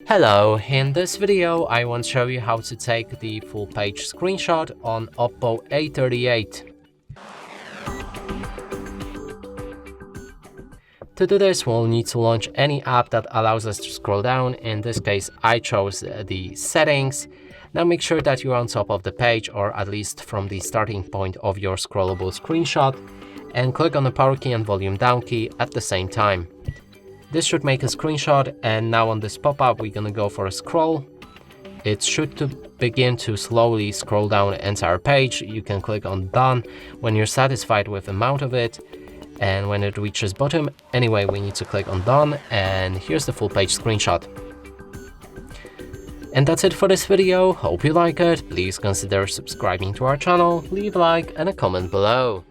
Hello, in this video I want to show you how to take the full page screenshot on OPPO A38. To do this, we'll need to launch any app that allows us to scroll down. In this case, I chose the settings. Now make sure that you're on top of the page, or at least from the starting point of your scrollable screenshot, and click on the power key and volume down key at the same time. This should make a screenshot, and now on this pop-up we're gonna go for a scroll. It should begin to slowly scroll down the entire page. You can click on done when you're satisfied with the amount of it, and when it reaches bottom, anyway, we need to click on done, and here's the full page screenshot. And that's it for this video. Hope you like it. Please consider subscribing to our channel, leave a like and a comment below.